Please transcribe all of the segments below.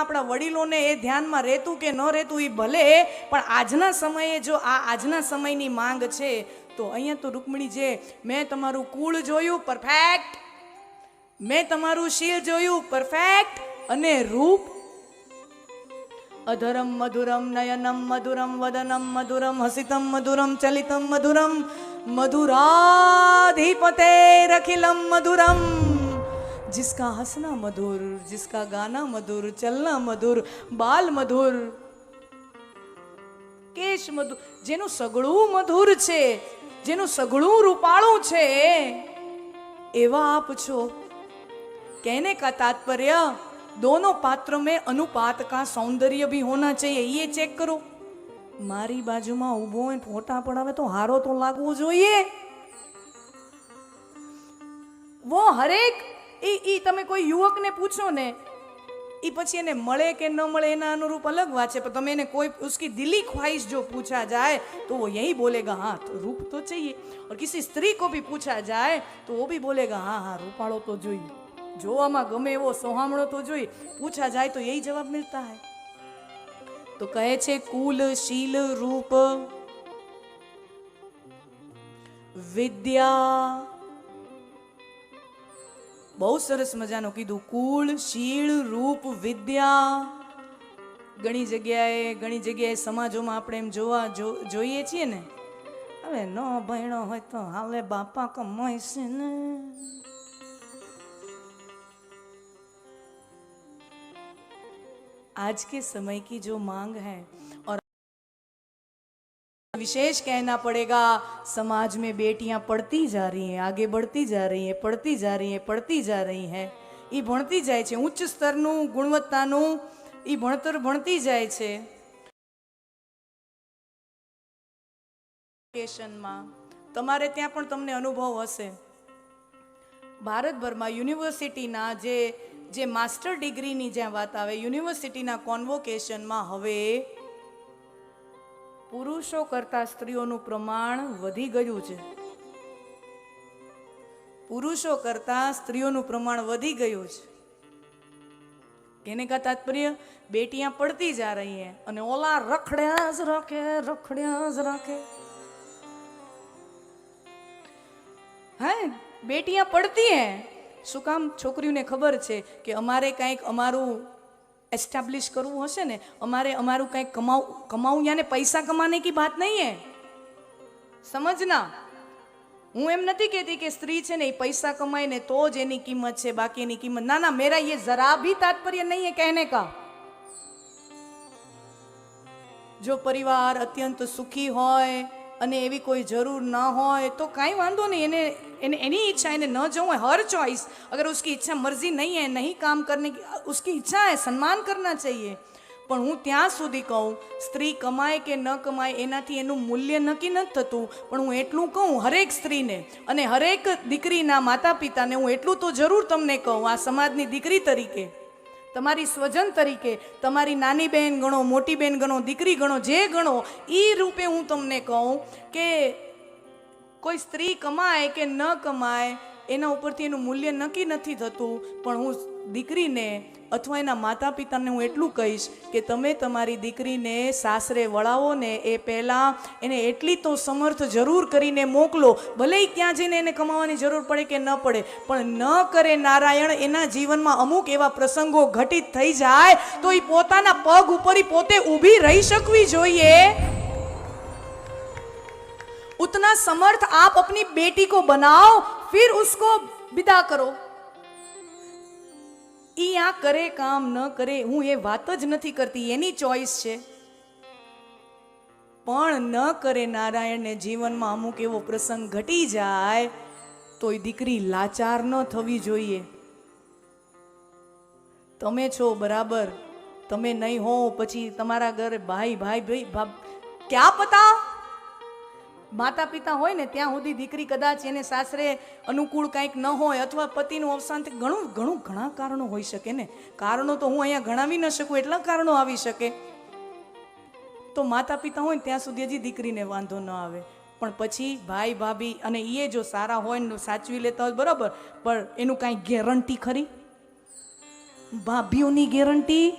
આપણા વડીલોને એ ધ્યાનમાં રહેતું કે ન રહેતું એ ભલે, પણ આજના સમયે જો આ આજના સમયની માંગ છે તો અહીંયા તો રૂકમણી જે મેં તમારું કુળ જોયું પરફેક્ટ, મેં તમારું શીલ જોયું પરફેક્ટ, અને રૂપ અધરમ મધુરમ નયનમ મધુરમ વદનમ મધુરમ હસિતમ મધુરમ ચલિતમ મધુરમ मधुराधिपतेरखिलम मधुरम, जिसका हंसना मधुर, जिसका गाना मधुर, चलना मधुर, बाल मधुर, केश मधुर, જેનું સગળું મધુર છે, જેનું સગળું રૂપાળું છે, એવા આપ છો। कहने का तात्पर्य दोनों पात्रों में अनुपात का सौंदर्य भी होना चाहिए, ये चेक करो। મારી બાજુમાં ઊભો હોય ફોટા પડાવે તો હારો તો લાગવો જોઈએ। वो हरेक ઈ તમે કોઈ યુવકને પૂછો ને, ઈ પછી એને મળે કે ન મળે એના અનુરૂપ અલગ વાત છે, પણ તમે એને કોઈ उसकी दिली ख्वाहिश जो पूछा जाए तो वो यही बोलेगा हाँ तो रूप तो चाहिए, और किसी स्त्री को भी पूछा जाए तो वो भी बोलेगा हाँ हाँ रूपाળો तो જોઈએ, જોવામાં ગમે એવો સોહામણો તો જોઈએ, પૂછા જાય તો यही जवाब मिलता है। તો કહે છે કુલ શીલ રૂપ વિદ્યા, બહુ સરસ મજાનું કીધું, કુલ શીલ રૂપ વિદ્યા। ઘણી જગ્યાએ સમાજોમાં આપણે એમ જોઈએ છીએ ને, હવે ન ભણ્યો હોય તો હાલે બાપા કમાય છે ને, आज के समय की जो मांग है, और विशेष कहना पड़ेगा समाज में बेटियां पढ़ती जा रही हैं, आगे बढ़ती जा रही हैं, पढ़ती जा रही हैं, पढ़ती जा रही हैं, ये भणती जाए छे, उच्च स्तरનું ગુણવત્તાનું ये ભણતર ભણતી જાય છે। એજ્યુકેશનમાં તમારે ત્યાં પણ તમને અનુભવ હશે, ભારતભરમાં યુનિવર્સિટીના જે માસ્ટર ડિગ્રીની જ્યાં વાત આવે, યુનિવર્સિટીના કોન્વોકેશનમાં હવે પુરુષો કરતા સ્ત્રીઓનું પ્રમાણ વધી ગયું છે, પુરુષો કરતા સ્ત્રીઓનું પ્રમાણ વધી ગયું છે। कहने का तात्पर्य बेटियां पढ़ती जा रही हैं અને ઓલા રખડ્યા જ રાખે। હા, બેટિયા પડતી હે, શું કામ? છોકરીઓને ખબર છે કે અમારે કંઈક અમારું એસ્ટાબ્લિશ કરવું હશે ને, અમારું કંઈક કમાવું, यानी पैसा कमाने की बात नहीं है, समझना। હું એમ નથી કહેતી કે સ્ત્રી છે ને એ પૈસા કમાય ને તો જ એની કિંમત છે, બાકી એની કિંમત ના, मेरा ये जरा भी तात्पर्य नहीं है कहने का। જો પરિવાર અત્યંત સુખી હોય અને એવી કોઈ જરૂર ના હોય તો કાંઈ વાંધો નહીં, એને એની ઈચ્છા, એને ન જવું હોય, हर चॉइस, अगर उसकी इच्छा मर्जी नहीं है, नहीं काम करने की, उसकी इच्छा है, सम्मान करना चाहिए। પણ હું ત્યાં સુધી કહું, સ્ત્રી કમાય કે ન કમાય એનાથી એનું મૂલ્ય નક્કી નથી થતું, પણ હું એટલું કહું હરેક સ્ત્રીને અને હરેક દીકરીના માતા પિતાને, હું એટલું તો જરૂર તમને કહું, આ સમાજની દીકરી તરીકે, તમારી સ્વજન તરીકે, તમારી નાની બહેન ગણો, મોટી બહેન ગણો, દીકરી ગણો, જે ગણો, એ રૂપે હું તમને કહું કે કોઈ સ્ત્રી કમાય કે ન કમાય એના ઉપરથી એનું મૂલ્ય નક્કી નથી થતું, પણ હું દીકરીને અથવા એના માતા પિતાને હું એટલું કહીશ કે તમે તમારી દીકરીને સાસરે વળાવો ને એ પહેલાં એને એટલી તો સમર્થ જરૂર કરીને મોકલો, ભલે ત્યાં જઈને એને કમાવાની જરૂર પડે કે ન પડે, પણ ન કરે નારાયણ એના જીવનમાં અમુક એવા પ્રસંગો ઘટિત થઈ જાય તો એ પોતાના પગ ઉપર પોતે ઊભી રહી શકવી જોઈએ। उतना समर्थ आप अपनी बेटी को बनाओ, फिर उसको विदा करो। ई आ करे काम न करे हूँ ये बात ज नहीं करती, एनी चॉइस है, पण न करे नारायण ने जीवन में अमुक एवो प्रसंग घटी जाए तो ई दीकरी लाचार न थवी जोईए। तमे छो बराबर, तमे नहीं हो पछी तमारा घर भाई भाई भाई क्या पता, माता पिता होय ने त्यां सुधी दीकरी कदाच एने सासरे अनुकूल कंईक न होय अथवा पतिनुं अवसान घणा कारणों होई शके ने, कारणों तो हूँ अहींया गणावी न शकूं, एटला कारणों आवी शके। तो माता पिता होय त्यां सुधी हजी दीकरीने वांधो न आवे, पण पछी भाई भाभी अने ए जो सारा होय ने साचवी लेता होय बराबर, पण एनुं कांई गेरंटी खरी? भाभीओनी गेरंटी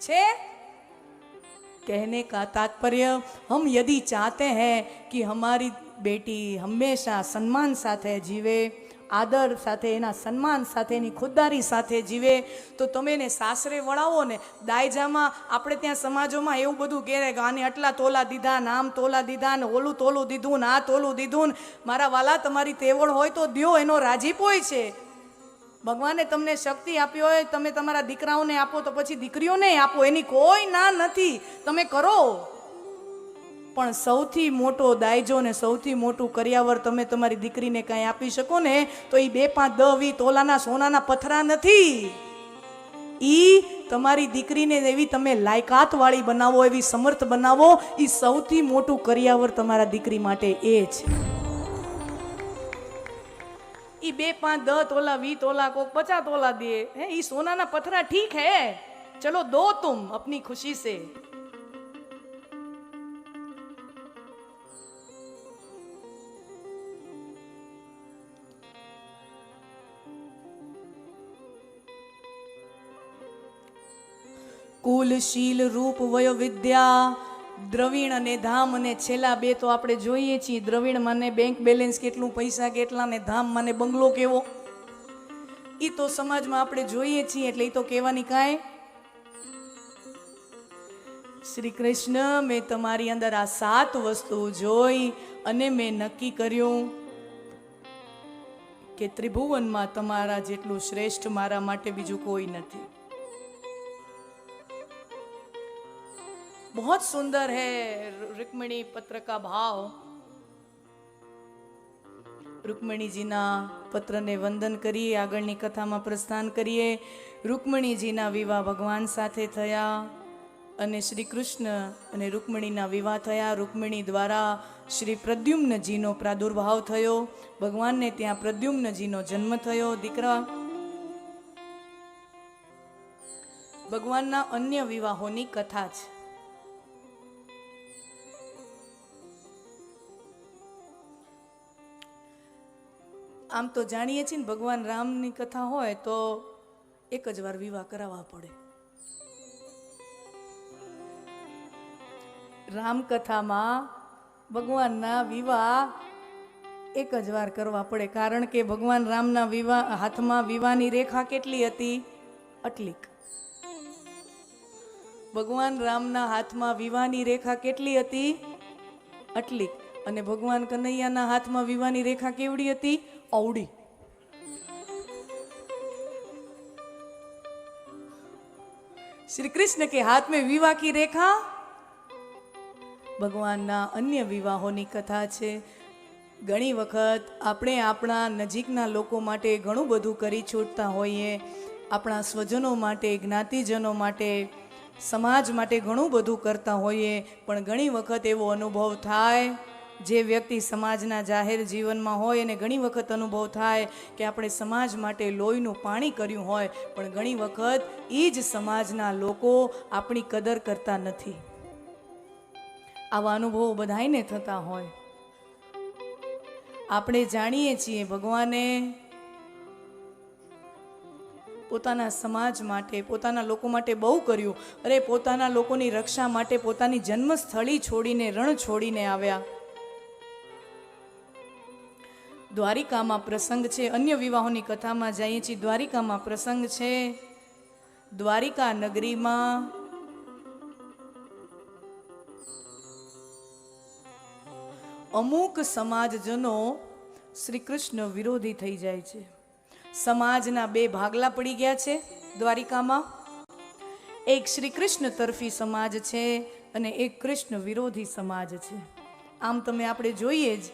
छे? कहने का तात्पर्य, हम यदि चाहते हैं कि हमारी बेटी हमेशा सम्मान साथे जीवे, आदर साथे, एना सम्मान साथे, एनी खुददारी साथे जीवे, तो तमे એને સાસરે વળાવો ને. દાયજામાં આપણે ત્યાં સમાજોમાં એવું બધું કહે કે આને આટલા તોલા દીધા, નામ તોલા દીધા ને ઓલું તોલું દીધું ને આ તોલું દીધું ને. મારા વાલા, તમારી તેવડ હોય તો દ્યો, એનો રાજીપો છે. ભગવાને તમને શક્તિ આપી હોય, તમે તમારા દીકરાઓને આપો તો પછી દીકરીઓને આપો, એની કોઈ ના નથી, તમે કરો. પણ સૌથી મોટો દાયજો ને સૌથી મોટું કરિયાવર તમે તમારી દીકરીને કાંઈ આપી શકો ને તો એ 2, 5, 10, 20 તોલાના સોનાના પથરા નથી. ઈ તમારી દીકરીને એવી તમે લાયકાત વાળી બનાવો, એવી સમર્થ બનાવો, એ સૌથી મોટું કરિયાવર તમારા દીકરી માટે એ છે. ઈ 2, 5, 10 તોલા, 20 તોલા, કોક 50 તોલા દે, હે, ઈ સોનાના पत्थरा ठीक है, चलो दो तुम अपनी खुशी से. કુલ, શીલ, રૂપ, વય, વિદ્યા, દ્રવિણ અને ધામ. અને છેલ્લા 2 તો આપણે જોઈએ છીએ. દ્રવિણ માને બેંક બેલેન્સ કેટલું, પૈસા કેટલા, ને ધામ માને બંગલો કેવો. એ તો સમાજમાં આપણે જોઈએ છીએ, એટલે એ તો કહેવાની કાંઈ. શ્રી કૃષ્ણ, મેં તમારી અંદર આ 7 વસ્તુ જોઈ અને મેં નક્કી કર્યું કે ત્રિભુવનમાં તમારા જેટલું શ્રેષ્ઠ મારા માટે બીજું કોઈ નથી. बहुत सुंदर है रुक्मिणी पत्र का भाव. रुक्मिणीजीना पत्रने वंदन करिए, આગળની કથામાં પ્રસ્થાન કરીએ. રૂકમણીજીના વિવાહ ભગવાન સાથે થયા અને શ્રી કૃષ્ણ અને રૂકમણીના વિવાહ થયા. રૂકમણી દ્વારા શ્રી પ્રદ્યુમ્નજીનો પ્રાદુર્ભાવ થયો. ભગવાનને ત્યાં પ્રદ્યુમ્નજીનો જન્મ થયો, દીકરા. ભગવાનના અન્ય વિવાહોની કથા છે. આમ તો જાણીએ છીએ ને, ભગવાન રામની કથા હોય તો એક જ વાર વિવાહ કરાવવા પડે. રામકથામાં ભગવાનના વિવાહ એક જ વાર કરવા પડે, કારણ કે ભગવાન રામના વિવાહ હાથમાં વિવાહની રેખા કેટલી હતી? અટલીક. ભગવાન રામના હાથમાં વિવાહની રેખા કેટલી હતી? અટલીક. અને ભગવાન કનૈયાના હાથમાં વિવાહની રેખા કેવડી હતી? औड़ी. श्री कृष्ण के हाथ में विवाह की रेखा. ભગવાનના અન્ય વિવાહોની કથા છે. ઘણી વખત આપણે આપણા નજીકના લોકો માટે ઘણું બધું કરી છૂટતા હોઈએ, આપણા સ્વજનો માટે, જ્ઞાતિજનો માટે, સમાજ માટે ઘણું બધું કરતા હોઈએ, પણ ઘણી વખત એવો અનુભવ થાય, જે વ્યક્તિ સમાજના જાહેર જીવનમાં હોય એને ઘણી વખત અનુભવ થાય કે આપણે સમાજ માટે લોહીનું પાણી કર્યું હોય, પણ ઘણી વખત એ જ સમાજના લોકો આપણી કદર કરતા નથી. આવા અનુભવો બધાયને થતા હોય. આપણે જાણીએ છીએ ભગવાને પોતાના સમાજ માટે, પોતાના લોકો માટે બહુ કર્યું. અરે, પોતાના લોકોની રક્ષા માટે પોતાની જન્મસ્થળી છોડીને, રણ છોડીને આવ્યા. દ્વારિકામાં પ્રસંગ છે. અન્ય વિવાહોની કથામાં જઈએ છીએ. દ્વારિકામાં પ્રસંગ છે. દ્વારિકા નગરીમાં અમુક સમાજજનો શ્રી કૃષ્ણ વિરોધી થઈ જાય છે. સમાજના 2 ભાગલા પડી ગયા છે દ્વારિકામાં. એક શ્રી કૃષ્ણ તરફી સમાજ છે અને એક કૃષ્ણ વિરોધી સમાજ છે. આમ તમે આપણે જોઈએ જ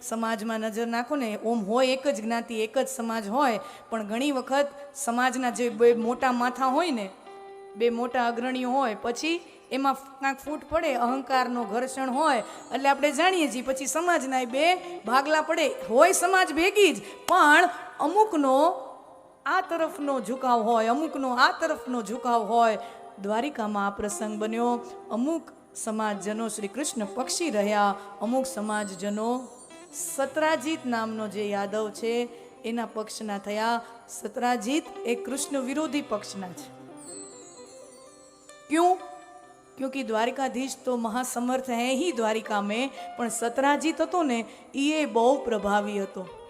સમાજમાં નજર નાખો ને, ઓમ હોય એક જ જ્ઞાતિ, એક જ સમાજ હોય, પણ ઘણી વખત સમાજના જે 2 મોટા માથા હોય ને, 2 મોટા અગ્રણીઓ હોય, પછી એમાં કાંઈક ફૂટ પડે, અહંકારનો ઘર્ષણ હોય, એટલે આપણે જાણીએ છીએ પછી સમાજના 2 ભાગલા પડે. હોય સમાજ ભેગી જ, પણ અમુકનો આ તરફનો ઝુકાવ હોય, અમુકનો આ તરફનો ઝુકાવ હોય. દ્વારિકામાં આ પ્રસંગ બન્યો. અમુક સમાજજનો શ્રી કૃષ્ણ પક્ષી રહ્યા, અમુક સમાજજનો સત્રાજીત નામનો જે યાદવ છે એના પક્ષના થયા. સત્રાજીત એ કૃષ્ણ વિરોધી પક્ષના છે. क्यों? क्योंकि द्वारिकाधीश तो महासमर्थ है ही द्वारिका में, पण सतराजीत हतो ने ई बहु प्रभावी हतो।